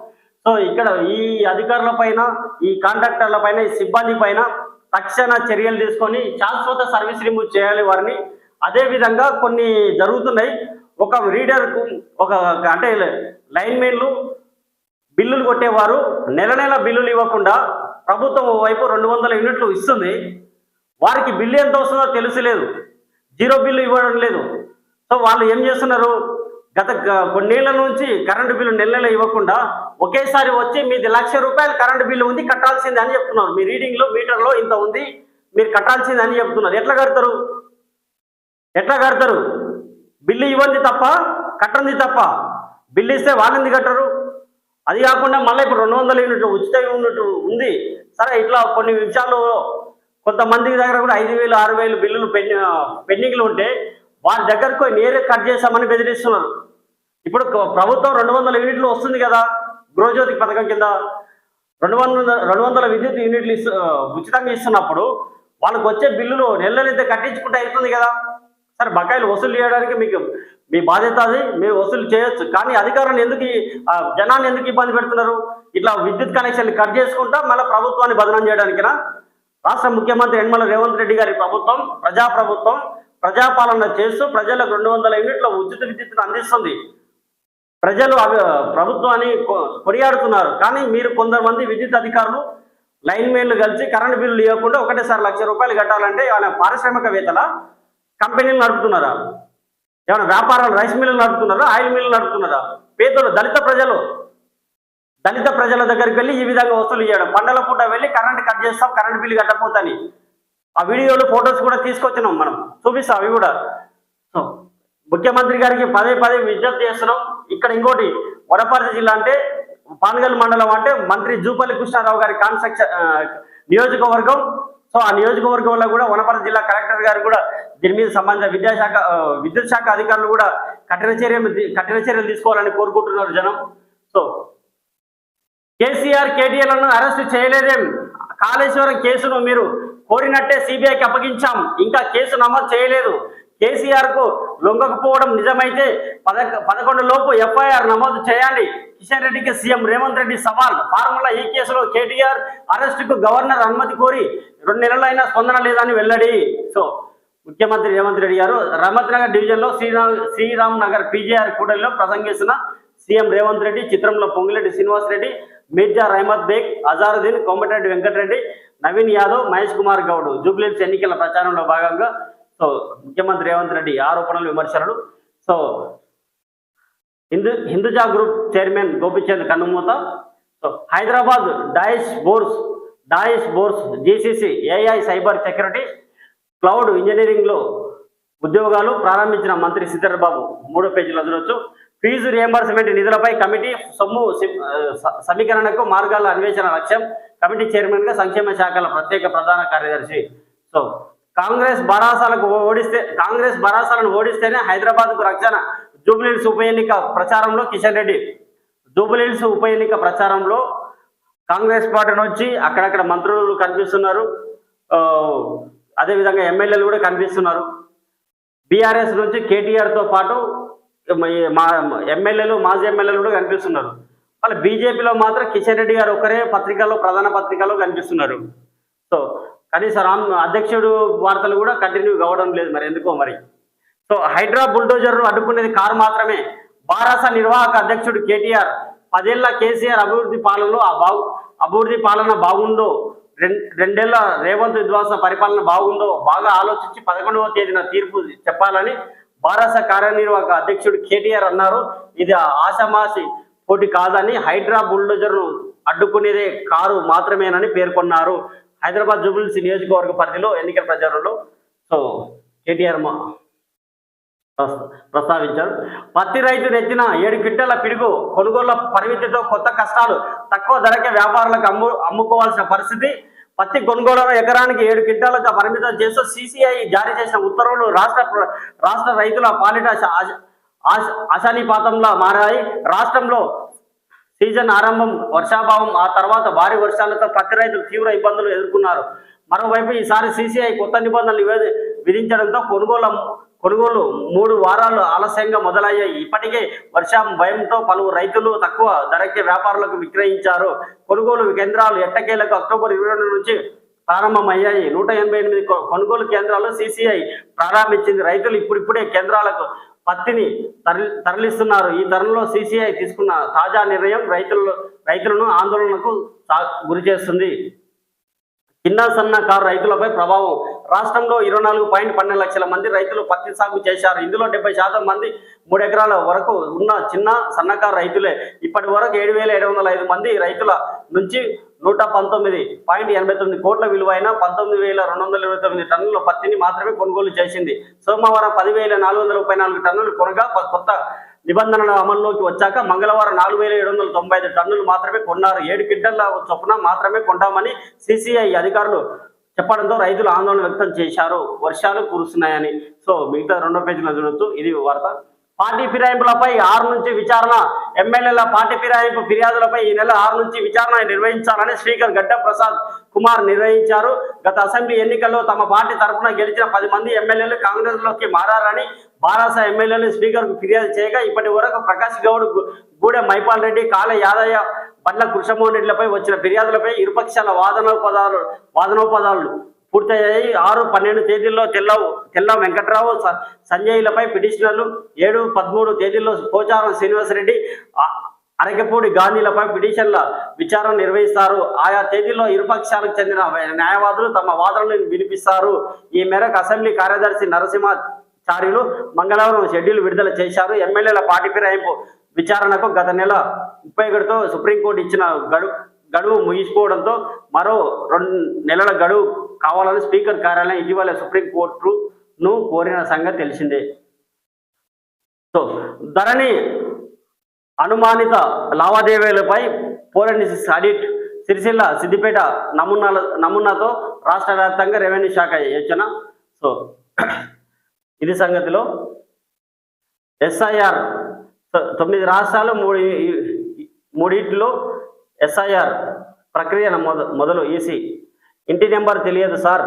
సో ఇక్కడ ఈ అధికారుల పైన, ఈ కాంట్రాక్టర్ల పైన, ఈ సిబ్బంది పైన తక్షణ చర్యలు తీసుకొని శాశ్వత సర్వీస్ రిమూవ్ చేయాలి వారిని. అదే విధంగా కొన్ని జరుగుతున్నాయి. ఒక రీడర్కు అంటే లైన్మెన్లు బిల్లులు కొట్టేవారు నెల బిల్లులు ఇవ్వకుండా ప్రభుత్వం వైపు 200 యూనిట్లు ఇస్తుంది. వారికి బిల్లు ఎంత వస్తుందో తెలియలేదు, 0 బిల్లు ఇవ్వడం లేదు. సో వాళ్ళు ఏం చేస్తున్నారు, గత కొన్నేళ్ల నుంచి కరెంటు బిల్లు నెల ఇవ్వకుండా ఒకేసారి వచ్చి మీది ₹1,00,000 కరెంటు బిల్లు ఉంది, కట్టాల్సింది అని చెప్తున్నారు. మీ రీడింగ్లో మీటర్లో ఇంత ఉంది, మీరు కట్టాల్సింది అని చెప్తున్నారు. ఎట్లా కడతారు? బిల్లు ఇవ్వండి తప్ప, కట్టండి తప్ప. బిల్లు ఇస్తే వాళ్ళెందుకు కట్టరు? అది కాకుండా మళ్ళీ ఇప్పుడు 200 యూనిట్లు ఉచిత యూనిట్ ఉంది. సరే, ఇట్లా కొన్ని విషయాలు కొంతమంది దగ్గర కూడా 5,000, 6,000 బిల్లులు పెండింగ్లు ఉంటే వారి దగ్గరకు నేరే కట్ చేస్తామని బెదిరిస్తున్నారు. ఇప్పుడు ప్రభుత్వం 200 యూనిట్లు వస్తుంది కదా, గృహజ్యోతి పథకం కింద 200 విద్యుత్ యూనిట్లు ఉచితంగా ఇస్తున్నప్పుడు వాళ్ళకు వచ్చే బిల్లులు నెలలైతే కట్టించుకుంటే అవుతుంది కదా. సరే, బకాయిలు వసూలు చేయడానికి మీ బాధ్యత, అది మీరు వసూలు చేయొచ్చు. కానీ అధికారులను జనాన్ని ఎందుకు ఇబ్బంది పెడుతున్నారు? ఇట్లా విద్యుత్ కనెక్షన్లు కట్ చేసుకుంటా మళ్ళీ ప్రభుత్వాన్ని బదనం చేయడానికినా? రాష్ట్ర ముఖ్యమంత్రి యనమల రేవంత్ రెడ్డి గారి ప్రభుత్వం ప్రజాపాలన చేస్తూ ప్రజలకు 200 యూనిట్ల ఉచిత విద్యుత్తును అందిస్తుంది. ప్రజలు ప్రభుత్వాన్ని కొనియాడుతున్నారు. కానీ మీరు కొంతమంది విద్యుత్ అధికారులు లైన్మెన్లు కలిసి కరెంటు బిల్లులు ఇవ్వకుండా ఒకటేసారి ₹1,00,000 కట్టాలంటే ఏమైనా పారిశ్రామికవేత్తల కంపెనీలు నడుపుతున్నారా? ఏమైనా వ్యాపారాలు, రైస్ మిల్లులు నడుపుతున్నారా? ఆయిల్ మిల్లులు నడుపుతున్నారా? పేదలు, దళిత ప్రజల దగ్గరికి వెళ్ళి ఈ విధంగా వసూలు చేయడం. పండల పూట వెళ్ళి కరెంట్ కట్ చేస్తాం, కరెంట్ బిల్లు కట్టకపోతని ఆ వీడియోలు, ఫొటోస్ కూడా తీసుకొచ్చినాం, మనం చూపిస్తాం అవి కూడా. సో ముఖ్యమంత్రి గారికి పదే విజ్ఞప్తి చేస్తున్నాం. ఇక్కడ ఇంకోటి, వనపర్తి జిల్లా అంటే పాన్గల్ మండలం అంటే మంత్రి జూపల్లి కృష్ణారావు గారి నియోజకవర్గం. సో ఆ నియోజకవర్గంలో కూడా వనపర్తి జిల్లా కలెక్టర్ గారు కూడా దీని మీద సంబంధించిన విద్యుత్ శాఖ అధికారులు కూడా కఠిన చర్యలు తీసుకోవాలని కోరుకుంటున్నారు జనం. సో కేసీఆర్, కేటీఆర్లను అరెస్టు చేయలేదేం? కాళేశ్వరం కేసును మీరు కోరినట్టే సిబిఐకి అప్పగించాం, ఇంకా కేసు నమోదు చేయలేదు. కేసీఆర్ కు లొంగకపోవడం నిజమైతే 11 లోపు ఎఫ్ఐఆర్ నమోదు చేయాలి. కిషన్ రెడ్డికి సీఎం రేవంత్ రెడ్డి సవాల్. ఫార్ములా ఈ కేసులో కేటీఆర్ అరెస్టుకు గవర్నర్ అనుమతి కోరి 2 నెలలైనా స్పందన లేదని వెల్లడి. సో ముఖ్యమంత్రి రేవంత్ రెడ్డి గారు రహమత్ నగర్ డివిజన్ లో శ్రీరామ్ నగర్ పీజీఆర్ కూడలిలో ప్రసంగిస్తున్న సీఎం రేవంత్ రెడ్డి చిత్రంలో పొంగిరెడ్డి శ్రీనివాస్ రెడ్డి, మీర్జా రహమత్ బేగ్, అజారుద్దీన్, కోమటిరెడ్డి వెంకటరెడ్డి, నవీన్ యాదవ్, మహేష్ కుమార్ గౌడ్ జూబ్లీహిల్స్ ఎన్నికల ప్రచారంలో భాగంగా సో ముఖ్యమంత్రి రేవంత్ రెడ్డి ఆరోపణలు విమర్శలు. So Hinduja group chairman Gopichand కన్నుమూత. So Hyderabad Deutsche Börse GCC AI cyber security cloud engineering లో ఉద్యోగాలు ప్రారంభించిన మంత్రి శ్రీధర్ బాబు 3వ పేజీలో చదవచ్చు. ఫీజు రియంబర్స్మెంట్ నిధులపై కమిటీ సొమ్ము సమీకరణకు మార్గాల అన్వేషణ లక్ష్యం. కమిటీ చైర్మన్ గా సంక్షేమ శాఖల ప్రత్యేక ప్రధాన కార్యదర్శి. సో కాంగ్రెస్ బరాసాలను ఓడిస్తేనే హైదరాబాద్ కు రక్షణ. జూబ్లీహిల్స్ ఉప ఎన్నిక ప్రచారంలో కిషన్ రెడ్డి. జూబ్లీహిల్స్ ఉప ఎన్నిక ప్రచారంలో కాంగ్రెస్ పార్టీ నుంచి అక్కడక్కడ మంత్రులు కనిపిస్తున్నారు, అదేవిధంగా ఎమ్మెల్యేలు కూడా కనిపిస్తున్నారు. బీఆర్ఎస్ నుంచి కేటీఆర్ తో పాటు ఎమ్మెల్యేలు, మాజీ ఎమ్మెల్యేలు కూడా కనిపిస్తున్నారు. వాళ్ళ బీజేపీలో మాత్రం కిషన్ రెడ్డి గారు ఒకరే ప్రధాన పత్రికలో కనిపిస్తున్నారు. సో కనీసం అధ్యక్షుడు వార్తలు కూడా కంటిన్యూ కావడం లేదు, మరి ఎందుకో మరి. సో హైడ్రా బుల్డోజర్ అడ్డుకునేది కారు మాత్రమే. బారాస నిర్వాహక అధ్యక్షుడు కేటీఆర్ 10 ఏళ్ల కేసీఆర్ అభివృద్ధి పాలన బాగుందో, 2 ఏళ్ల రేవంత్ విధ్వంస పరిపాలన బాగుందో బాగా ఆలోచించి 11వ తేదీన తీర్పు చెప్పాలని బారాస కార్యనిర్వాహక అధ్యక్షుడు కేటీఆర్ అన్నారు. ఇది ఆషామాషి పోటీ కాదని, హైడ్రా బుల్డోజర్ను అడ్డుకునేదే కారు మాత్రమేనని పేర్కొన్నారు. హైదరాబాద్ జూబ్లీహిల్స్ నియోజకవర్గ పరిధిలో ఎన్నికల ప్రచారంలో సో కేటీఆర్ ప్రస్తావించారు. పత్తి రైతు నెత్తిన 7 క్వింటాల పిడుగు. కొనుగోళ్ల పరిమితితో కొత్త కష్టాలు. తక్కువ ధరకే వ్యాపారులకు అమ్ముకోవాల్సిన పరిస్థితి. పత్తి కొనుగోలులో ఎకరానికి 7 క్వింటాలకు పరిమితం చేస్తూ సిసిఐ జారీ చేసిన ఉత్తర్వులు రాష్ట్ర రైతుల పాలిట అశానిపాతంలా మారాయి. రాష్ట్రంలో సీజన్ ఆరంభం వర్షాభావం, ఆ తర్వాత భారీ వర్షాలతో పత్తి రైతులు తీవ్ర ఇబ్బందులు ఎదుర్కొన్నారు. మరోవైపు ఈసారి సిసిఐ కొత్త నిబంధనలు విధించడంతో కొనుగోలు 3 వారాలు ఆలస్యంగా మొదలయ్యాయి. ఇప్పటికే వర్షం భయంతో పలువురు రైతులు తక్కువ ధరకే వ్యాపారులకు విక్రయించారు. కొనుగోలు కేంద్రాలు ఎట్టకేలకు అక్టోబర్ 22 నుంచి ప్రారంభమయ్యాయి. 188 కొనుగోలు కేంద్రాలు సిసిఐ ప్రారంభించింది. రైతులు ఇప్పుడిప్పుడే కేంద్రాలకు పత్తిని తరలిస్తున్నారు. ఈ తరుణంలో సిసిఐ తీసుకున్న తాజా నిర్ణయం రైతులను ఆందోళనకు గురి చేస్తుంది. చిన్న సన్నకారు రైతులపై ప్రభావం. రాష్ట్రంలో 24.12 లక్షల మంది రైతులు పత్తి సాగు చేశారు. ఇందులో 70% మంది 3 ఎకరాల వరకు ఉన్న చిన్న సన్నకారు రైతులే. ఇప్పటి వరకు 7,705 మంది రైతుల నుంచి 119.89 కోట్ల విలువైన 19,229 టన్నుల పత్తిని మాత్రమే కొనుగోలు చేసింది. సోమవారం 10,434 టన్నులు కొనగా కొత్త నిబంధనల అమల్లోకి వచ్చాక మంగళవారం 4,795 టన్నులు మాత్రమే కొన్నారు. 7 క్వింటాల చొప్పున మాత్రమే కొంటామని సిసిఐ అధికారులు చెప్పడంతో రైతులు ఆందోళన వ్యక్తం చేశారు. వర్షాలు కురుస్తున్నాయని. సో మిగతా 2వ పేజీలో చూడొచ్చు. ఇది వార్త. పార్టీ ఫిరాయింపులపై 6 నుంచి విచారణ. ఎమ్మెల్యేల పార్టీ ఫిరాయింపు ఫిర్యాదులపై ఈ నెల 6 నుంచి విచారణ నిర్వహించాలని స్పీకర్ గడ్డం ప్రసాద్ కుమార్ నిర్ణయించారు. గత అసెంబ్లీ ఎన్నికల్లో తమ పార్టీ తరఫున గెలిచిన 10 మంది ఎమ్మెల్యేలు కాంగ్రెస్ లోకి మారారని బారాస ఎమ్మెల్యేలు స్పీకర్ కు ఫిర్యాదు చేయగా ఇప్పటి వరకు ప్రకాష్ గౌడ్, గూడెం మైపాల్ రెడ్డి, కాళ యాదయ్య, బండ్ల కృష్ణమోహన్ రెడ్డిలపై వచ్చిన ఫిర్యాదులపై ఇరుపక్షాల వాదనోపదాలు పూర్తయ్యాయి. 6-12 తేదీల్లో తెల్ల వెంకట్రావు, సంజయ్లపై పిటిషనర్లు, 7-13 తేదీల్లో పోచారం శ్రీనివాసరెడ్డి, అరకెపూడి గాంధీలపై పిటిషన్ల విచారణ నిర్వహిస్తారు. ఆయా తేదీల్లో ఇరుపక్షాలకు చెందిన న్యాయవాదులు తమ వాదనలను వినిపిస్తారు. ఈ మేరకు అసెంబ్లీ కార్యదర్శి నరసింహాచార్యులు మంగళవారం షెడ్యూల్ విడుదల చేశారు. ఎమ్మెల్యేల పార్టీ ఫిరాయింపు విచారణకు గత నెల 31తో సుప్రీంకోర్టు ఇచ్చిన గడువు ముగిసిపోవడంతో మరో 2 నెలల గడువు కావాలని స్పీకర్ కార్యాలయం ఇటీవల సుప్రీంకోర్టును కోరిన సంగతి తెలిసిందే. సో ధరణి అనుమానిత లావాదేవీలపై ఫోరెన్సిక్ ఆడిట్. సిరిసిల్ల, సిద్దిపేట నమూనాతో రాష్ట్ర వ్యాప్తంగా రెవెన్యూ శాఖ యోచన. సో ఇది సంగతిలో. ఎస్ఐఆర్ 9 రాష్ట్రాలు 3 ఎస్ఐఆర్ ప్రక్రియ మొదలు. ఈసీ ఇంటి నెంబర్ తెలియదు సార్,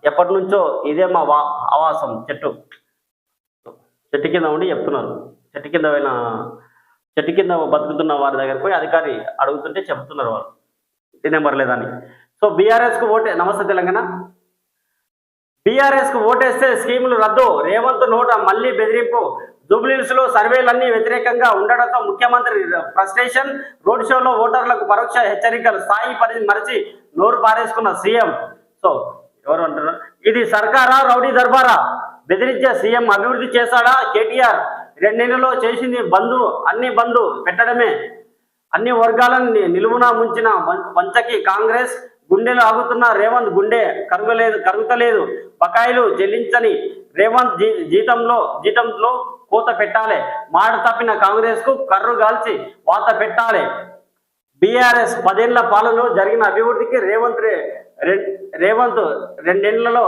ఎప్పటి నుంచో ఇదే మా ఆవాసం చెట్టు. చెట్టు కింద ఉండి చెప్తున్నారు. చెట్టు కింద పోయిన చెట్టు కింద బతుకుతున్న వారి దగ్గరికి పోయి అధికారి అడుగుతుంటే చెప్తున్నారు వాళ్ళు ఇంటి నెంబర్ లేదని. సో బీఆర్ఎస్కు ఓటే నమస్తే తెలంగాణ. బీఆర్ఎస్కు ఓటేస్తే స్కీములు రద్దు, రేవంత్ నోట మళ్లీ బెదిరింపు. జూబ్లీహిల్స్లో సర్వేలన్నీ వ్యతిరేకంగా ఉండడంతో ముఖ్యమంత్రి ఫ్రస్ట్రేషన్. రోడ్ షోలో ఓటర్లకు పరోక్ష హెచ్చరికలు, స్థాయి పరిధి మరిచి నోరు పారేసుకున్న సీఎం. సో ఎవరు అంటున్నారు, ఇది సర్కారా రౌడీ దర్బారా? బెదిరించే సీఎం అభివృద్ధి చేశాడా కేటీఆర్? 2 నెలల్లో చేసింది బంధు, అన్ని బంధు పెట్టడమే. అన్ని వర్గాలను నిలువునా ముంచిన వంచకి కాంగ్రెస్. గుండెలు ఆగుతున్న రేవంత్ గుండె కరుగుతలేదు. బకాయిలు చెల్లించని రేవంత్ జీతంలో కోత పెట్టాలి. మాట తప్పిన కాంగ్రెస్ కు కర్రు గాల్చి వాత పెట్టాలి. బీఆర్ఎస్ 10 ఏళ్ల పాలనలో జరిగిన అభివృద్ధికి రేవంత్ 2 ఏళ్లలో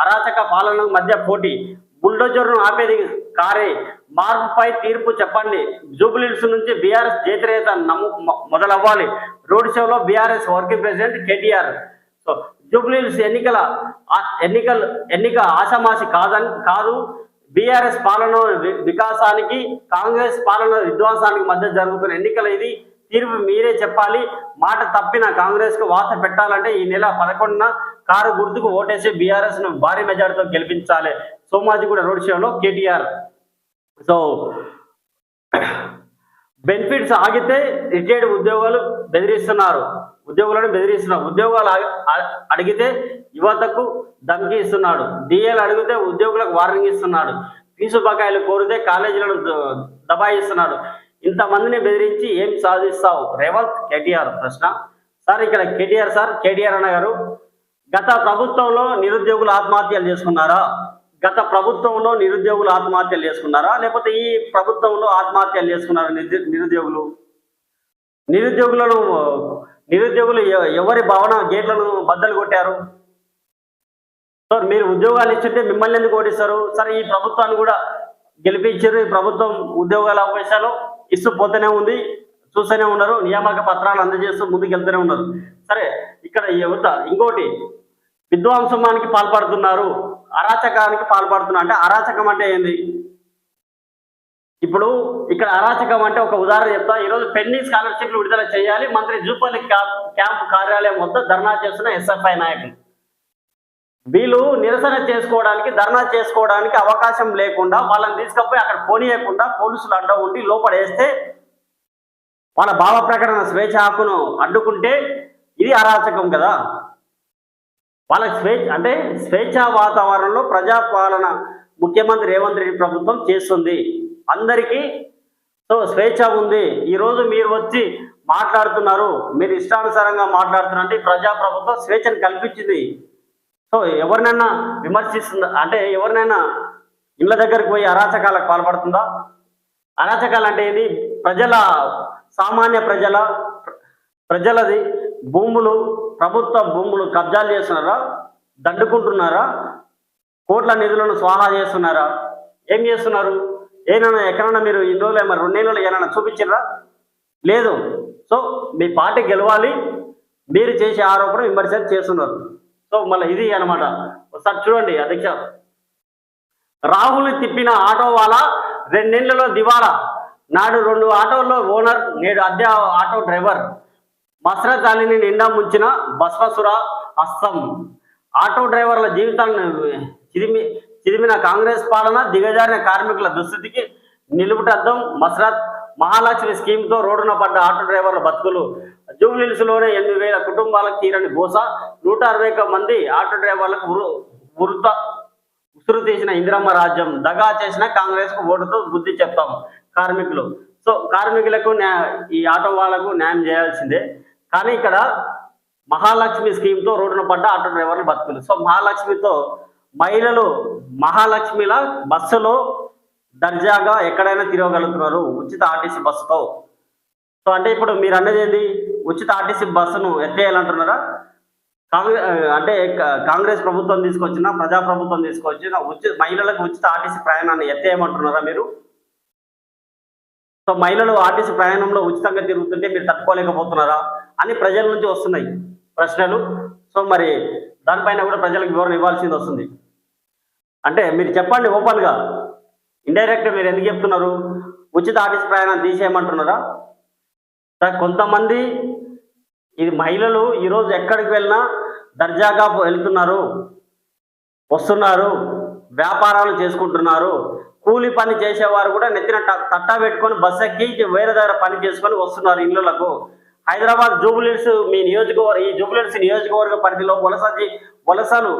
అరాచక పాలన మధ్య పోటీ. బుల్డోజర్ను ఆపేది కారే. మార్పుపై తీర్పు చెప్పండి. జూబ్లీహిల్స్ నుంచి బీఆర్ఎస్ జయత్రేత మొదలవ్వాలి. రోడ్ షోలో BRS working president KTR. So Jubilee Hills ఎన్నిక ఆషామాషి కాదు. బీఆర్ఎస్ పాలన వికాసానికి, కాంగ్రెస్ పాలన విధ్వంసానికి మధ్య జరుగుతున్న ఎన్నికలు. ఇది తీర్పు మీరే చెప్పాలి. మాట తప్పిన కాంగ్రెస్ కు వాత పెట్టాలంటే ఈ నెల 11న కారు గుర్తుకు ఓటేసి బీఆర్ఎస్ ను భారీ మెజార్టీతో గెలిపించాలి. సోమాజిగూడ రోడ్ షోలో కేటీఆర్. సో బెనిఫిట్స్ ఆగితే రిటైర్డ్ ఉద్యోగులను బెదిరిస్తున్నారు. ఉద్యోగాలు అడిగితే యువతకు ధమ్కి ఇస్తున్నాడు. డిఏలు అడిగితే ఉద్యోగులకు వార్నింగ్ ఇస్తున్నాడు. ఫీజు బకాయిలు కోరితే కాలేజీలను దబాయిస్తున్నాడు. ఇంతమందిని బెదిరించి ఏం సాధిస్తావు రేవంత్? కేటీఆర్ ప్రశ్న. సార్ ఇక్కడ కేటీఆర్ అన్న గారు, గత ప్రభుత్వంలో నిరుద్యోగులు ఆత్మహత్యలు చేసుకున్నారా లేకపోతే ఈ ప్రభుత్వంలో ఆత్మహత్యలు చేసుకున్నారా నిరుద్యోగులు ఎవరి భవన గేట్లను బద్దలు కొట్టారు? సార్ మీరు ఉద్యోగాలు ఇచ్చింటే మిమ్మల్ని ఎందుకు ఓడిస్తారు? సరే ఈ ప్రభుత్వాన్ని కూడా గెలిపించారు. ఈ ప్రభుత్వం ఉద్యోగాల అవకాశాలు ఇస్తూ పోతూనే ఉంది, చూస్తూనే ఉన్నారు. నియామక పత్రాలు అందజేస్తూ ముందుకు వెళ్తూనే ఉన్నారు. సరే ఇక్కడ యువత ఇంకోటి విధ్వంసమానికి పాల్పడుతున్నారు, అరాచకానికి పాల్పడుతున్నారు. అంటే అరాచకం అంటే ఏంది? ఇప్పుడు ఇక్కడ అరాచకం అంటే ఒక ఉదాహరణ చెప్తా. ఈరోజు పెండింగ్ స్కాలర్షిప్లు విడుదల చేయాలి. మంత్రి జూపల్లి క్యాంప్ కార్యాలయం వద్ద ధర్నా చేస్తున్న ఎస్ఎఫ్ఐ నాయకులు. వీళ్ళు నిరసన చేసుకోవడానికి, ధర్నా చేసుకోవడానికి అవకాశం లేకుండా వాళ్ళని తీసుకపోయి అక్కడ పోనీయకుండా పోలీసులు అడ్డ ఉండి లోపడేస్తే, వాళ్ళ భావ ప్రకటన స్వేచ్ఛ హక్కును అడ్డుకుంటే ఇది అరాచకం కదా. వాళ్ళకి స్వేచ్ఛా వాతావరణంలో ప్రజాపాలన ముఖ్యమంత్రి రేవంత్ రెడ్డి ప్రభుత్వం చేస్తుంది. అందరికీ సో స్వేచ్ఛ ఉంది. ఈరోజు మీరు వచ్చి మాట్లాడుతున్నారు, మీరు ఇష్టానుసారంగా మాట్లాడుతున్నారు అంటే ప్రజాప్రభుత్వం స్వేచ్ఛను కల్పించింది. సో ఎవరినైనా విమర్శిస్తుందా? అంటే ఎవరినైనా ఇళ్ళ దగ్గరికి పోయి అరాచకాలకు పాల్పడుతుందా? అరాచకాలు అంటే ఏంది? సామాన్య ప్రజలది భూములు, ప్రభుత్వ భూములు కబ్జాలు చేస్తున్నారా, దండుకుంటున్నారా, కోట్ల నిధులను స్వాహా చేస్తున్నారా, ఏం చేస్తున్నారు? ఎక్కడన్నా మీరు ఇన్ని రోజులు 2 నెలలు ఏమైనా చూపించారా? లేదు. సో మీ పార్టీ గెలవాలి, మీరు చేసే ఆరోపణ విమర్శలు చేస్తున్నారు. సో మళ్ళీ ఇది అన్నమాట. ఒకసారి చూడండి అధ్యక్ష. రాహుల్ తిప్పిన ఆటో వాలా 2 నెలల్లో దివాలా. నాడు 2 ఆటోల్లో ఓనర్, నేడు అద్దె ఆటో డ్రైవర్. మసరత్ అలీని నిండా ముంచిన భస్మసుర హస్తం. ఆటో డ్రైవర్ల జీవితాలను చిదిమిన కాంగ్రెస్ పాలన, దిగజారిన కార్మికుల దుస్థితికి నిలుపుటద్దం. మహాలక్ష్మి స్కీమ్తో రోడ్డున పడ్డ ఆటో డ్రైవర్ల బతుకులు. జూబ్లీహిల్స్లోనే 8,000 కుటుంబాలకు తీరని గోస. 160 మంది ఆటో డ్రైవర్లకు ఉసురు తీసిన ఇందిరమ్మ రాజ్యం. దగా చేసిన కాంగ్రెస్ కు ఓటుతో బుద్ధి చెప్తాం కార్మికులు. సో కార్మికులకు ఈ ఆటో వాళ్ళకు న్యాయం చేయాల్సిందే. కానీ ఇక్కడ మహాలక్ష్మి స్కీమ్తో రోడ్డున పడ్డ ఆటో డ్రైవర్ల బతుకులు. సో మహాలక్ష్మితో మహిళలు మహాలక్ష్మిలా బస్సులో దర్జాగా ఎక్కడైనా తిరగలుగుతున్నారు ఉచిత ఆర్టీసీ బస్సుతో. సో అంటే ఇప్పుడు మీరు అన్నది ఏంటి? ఉచిత ఆర్టీసీ బస్సును ఎత్తేయాలంటున్నారా? కాంగ్రెస్ ప్రభుత్వం తీసుకొచ్చిన, ప్రజాప్రభుత్వం తీసుకొచ్చిన మహిళలకు ఉచిత ఆర్టీసీ ప్రయాణాన్ని ఎత్తేయమంటున్నారా మీరు? సో మహిళలు ఆర్టీసీ ప్రయాణంలో ఉచితంగా తిరుగుతుంటే మీరు తట్టుకోలేకపోతున్నారా అని ప్రజల నుంచి వస్తున్నాయి ప్రశ్నలు. సో మరి దానిపైన కూడా ప్రజలకు వివరణ ఇవ్వాల్సింది వస్తుంది. అంటే మీరు చెప్పండి ఓపెన్గా, ఇండైరెక్ట్ మీరు ఎందుకు చెప్తున్నారు? ఉచిత ఆర్టీసీ ప్రయాణం తీసేయమంటున్నారా? కొంతమంది ఇది మహిళలు ఈరోజు ఎక్కడికి వెళ్ళినా దర్జాగా వెళ్తున్నారు, వస్తున్నారు, వ్యాపారాలు చేసుకుంటున్నారు. కూలి పని చేసేవారు కూడా నెత్తిన తట్టా పెట్టుకొని బస్ ఎక్కి వేరే దగ్గర పని చేసుకొని వస్తున్నారు ఇళ్ళకు. హైదరాబాద్ జూబ్లీహిల్స్ మీ నియోజకవర్గం, ఈ జూబ్లీహిల్స్ నియోజకవర్గ పరిధిలో వలసలు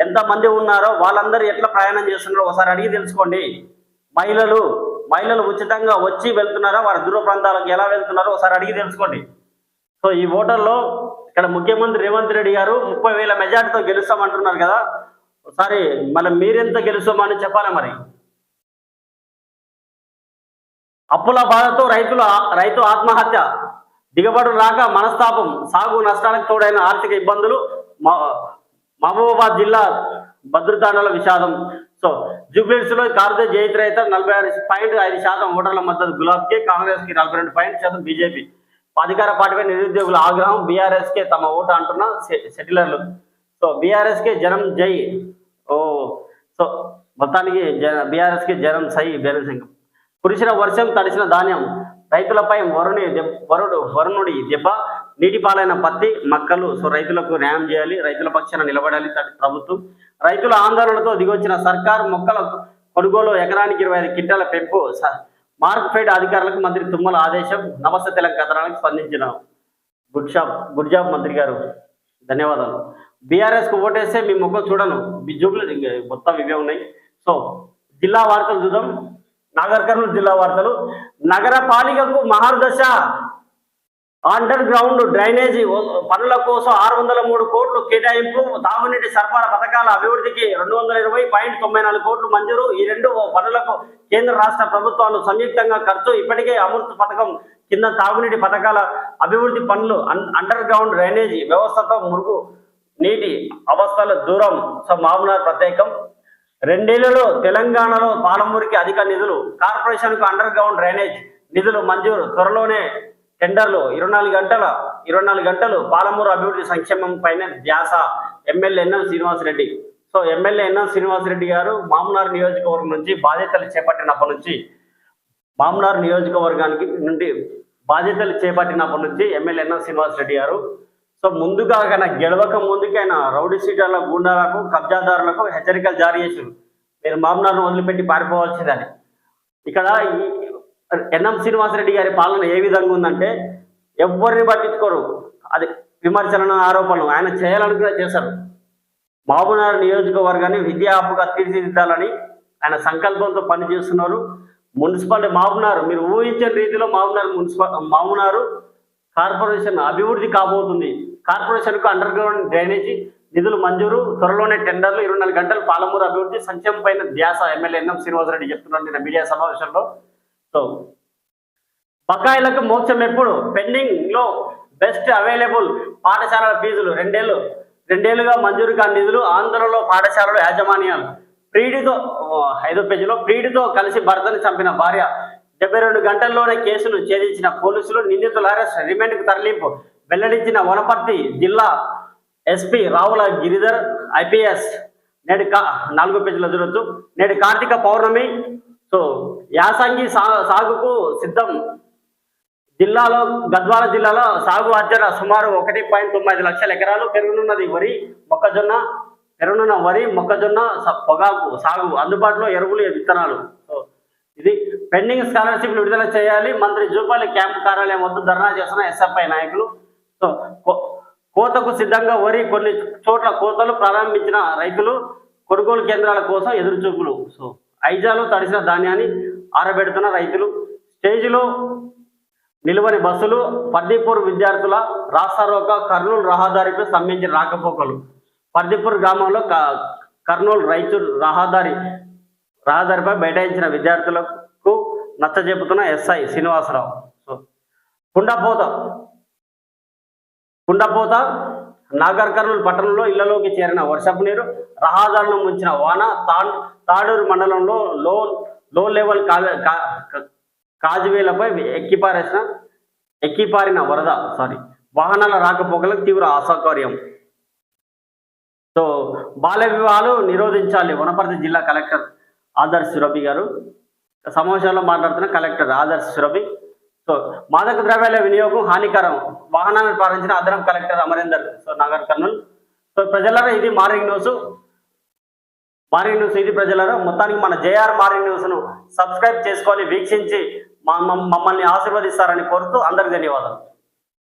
ఎంతమంది ఉన్నారో వాళ్ళందరూ ఎట్లా ప్రయాణం చేస్తున్నారో ఒకసారి అడిగి తెలుసుకోండి. మహిళలు ఉచితంగా వచ్చి వెళ్తున్నారా, వారి దూర ప్రాంతాలకు ఎలా వెళ్తున్నారో ఒకసారి అడిగి తెలుసుకోండి. సో ఈ ఓటర్లో ఇక్కడ ముఖ్యమంత్రి రేవంత్ రెడ్డి గారు 30,000 మెజార్టీతో గెలుస్తామంటున్నారు కదా, ఒకసారి మళ్ళీ మీరెంత గెలుస్తామని చెప్పాలి. మరి అప్పుల బాధతో రైతు ఆత్మహత్య, దిగుబడులు రాక మనస్తాపం, సాగు నష్టాలకు తోడైన ఆర్థిక ఇబ్బందులు, మహబూబాబాద్ జిల్లా భద్రతాండల విషాదం. సో జూబ్లీహిల్స్ లో కారుదే జయిత్ర అయితే 46.5% ఓటర్ల మద్దతు గులాబ్కి, కాంగ్రెస్ కి 42% బీజేపీ. అధికార పార్టీపై నిరుద్యోగుల ఆగ్రహం, బీఆర్ఎస్ కే తమ ఓటు అంటున్న సెటిలర్లు. సో బీఆర్ఎస్ కే జనం జై. సో మొత్తానికి బీఆర్ఎస్ కి జనం సై బెరసింగ్. కురిసిన వర్షం, తడిసిన ధాన్యం, రైతులపై వరుణుడి దెబ్బ, నీటి పాలైన పత్తి, మక్కలు. సో రైతులకు న్యాయం చేయాలి, రైతుల పక్షాన నిలబడాలి ప్రభుత్వం. రైతుల ఆందోళనతో దిగొచ్చిన సర్కార్, మొక్కల కొనుగోలు ఎకరానికి 25 క్వింటాల పెంపు. మార్క్ ఫెడ్ అధికారులకు మంత్రి తుమ్మల ఆదేశం. నమస్తే తెలంగాణ కథనానికి స్పందించిన గుడ్ జాబ్ మంత్రి గారు, ధన్యవాదాలు. బీఆర్ఎస్ కు ఓటేస్తే మీ ముఖం చూడను, జూబ్లీ మొత్తం ఇవే ఉన్నాయి. సో జిల్లా వార్తలు చూద్దాం. నాగర్ కర్నూలు జిల్లా వార్తలు. నగర పాలికకు మహర్దశ, అండర్ గ్రౌండ్ డ్రైనేజీ పనుల కోసం 603 కోట్లు కేటాయింపు. తాగునీటి సరఫరా పథకాల అభివృద్ధికి 220.94 కోట్లు మంజూరు. ఈ 2 పనులకు కేంద్ర రాష్ట్ర ప్రభుత్వాలు సంయుక్తంగా ఖర్చు. ఇప్పటికే అమృత్ పథకం కింద తాగునీటి పథకాల అభివృద్ధి పనులు, అండర్ గ్రౌండ్ డ్రైనేజీ వ్యవస్థతో మురుగు నీటి అవస్థల దూరం. సో మామూనార్ ప్రత్యేకం. 2 ఏళ్లలో తెలంగాణలో పాలమూరికి అధిక నిధులు. కార్పొరేషన్ కు అండర్ గ్రౌండ్ డ్రైనేజ్ నిధులు మంజూరు. త్వరలోనే టెండర్లు. 24 గంటలు పాలమూరు అభివృద్ధి సంక్షేమం పైన ధ్యాస. MLA NM Srinivasa Reddy. So MLA NM Srinivasa Reddy garu మామూనార్ నియోజకవర్గం నుంచి బాధ్యతలు చేపట్టినప్పటి నుంచి, మామూనార్ నియోజకవర్గానికి నుండి బాధ్యతలు చేపట్టినప్పటి నుంచి ఎమ్మెల్యే ఎన్ఎం శ్రీనివాసరెడ్డి గారు సో ముందుగా గెలవక ముందుకే ఆయన రౌడీ సీటర్ల గుండాలకు, కబ్జాదారులకు హెచ్చరికలు జారీ చేశారు. మీరు మామూనార్ను వదిలిపెట్టి పారిపోవాల్సిందని. ఇక్కడ ఎన్ఎం శ్రీనివాసరెడ్డి గారి పాలన ఏ విధంగా ఉందంటే ఎవరిని పట్టించుకోరు. అది విమర్శలను, ఆరోపణలు ఆయన చేయాలనుకునే చేశారు. మామూనార్ నియోజకవర్గాన్ని విద్యా హబ్బుగా తీర్చిదిద్దాలని ఆయన సంకల్పంతో పనిచేస్తున్నారు. మున్సిపాలిటీ మామూనార్ మీరు ఊహించే రీతిలో మామూనారు కార్పొరేషన్ అభివృద్ధి కాబోతుంది. కార్పొరేషన్కు అండర్ గ్రౌండ్ డ్రైనేజీ నిధులు మంజూరు. త్వరలోనే టెండర్లు. 24 గంటలు పాలమూరు అభివృద్ధి సంక్షేమం పైన ధ్యాస. ఎమ్మెల్యే ఎన్ఎం శ్రీనివాసరెడ్డి చెప్తున్నారు నిన్న మీడియా సమావేశంలో. సో బకాయిలకు మోక్షం ఎప్పుడు? పెండింగ్ లో బెస్ట్ అవైలబుల్ పాఠశాలల ఫీజులు. 2 ఏళ్లుగా మంజూరు కాని నిధులు. ఆంధ్రలో పాఠశాలలు యాజమాన్యాలు. ప్రియుడితో 5వ పేజీలో ప్రియుడితో కలిసి భర్తను చంపిన భార్య. 72 గంటల్లోనే కేసును ఛేదించిన పోలీసులు. నిందితుల అరెస్ట్, రిమాండ్కు తరలింపు వెల్లడించిన వనపర్తి జిల్లా ఎస్పీ రావుల గిరిధర్ ఐపీఎస్. నేడు 4వ పేజీలో చూడొచ్చు. నేడు కార్తీక పౌర్ణమి. సో యాసంగి సాగుకు సిద్ధం. గద్వాల జిల్లాలో సాగు అర్జన సుమారు 1.95 లక్షల ఎకరాలు. పెరుగునున్న వరి, మొక్కజొన్న, పొగాకు సాగు. అందుబాటులో ఎరువులు, విత్తనాలు. సో ఇది పెండింగ్ స్కాలర్షిప్లు విడుదల చేయాలి. మంత్రి జూపల్లి క్యాంపు కార్యాలయం వద్ద ధర్నా చేస్తున్న ఎస్ఎఫ్ఐ నాయకులు. సో కోతకు సిద్ధంగా వరి. కొన్ని చోట్ల కోతలు ప్రారంభించిన రైతులు. కొనుగోలు కేంద్రాల కోసం ఎదురుచూపులు. సో ఐజాలో తడిసిన ధాన్యాన్ని ఆరబెడుతున్న రైతులు. స్టేజిలో నిలువని బస్సులు. పర్దీపూర్ విద్యార్థుల రాస్తారోక. కర్నూలు రహదారిపై స్తంభించిన రాకపోకలు. పర్దీపూర్ గ్రామంలో కర్నూలు రైతులు రహదారిపై బైఠాయించిన విద్యార్థులకు నచ్చజెప్పుతున్న ఎస్ఐ శ్రీనివాసరావు. సో కుండపోత నాగర్ కర్నూలు పట్టణంలో ఇళ్లలోకి చేరిన వర్షపు నీరు. రహదారులను ముంచిన వాన. తాడూరు మండలంలో లో లెవెల్ కాజువేలపై ఎక్కిపారిన వరద. వాహనాల రాకపోకలకు తీవ్ర అసౌకర్యం. సో బాల్య వివాహాలు నిరోధించాలి. వనపర్తి జిల్లా కలెక్టర్ ఆదర్శ్ సురభి గారు. సమావేశంలో మాట్లాడుతున్న కలెక్టర్ ఆదర్శ్ సురభి. సో మాదక ద్రవ్యాల వినియోగం హానికరం, వాహనాన్ని ప్రారంభించిన అదనపు కలెక్టర్ అమరేందర్ నగర్ కర్నూలు. సో ప్రజలారా ఇది మార్నింగ్ న్యూస్ ఇది ప్రజలారా. మొత్తానికి మన జేఆర్ మార్నింగ్ న్యూస్ ను సబ్స్క్రైబ్ చేసుకొని వీక్షించి మమ్మల్ని ఆశీర్వదిస్తారని కోరుతూ అందరికి ధన్యవాదాలు.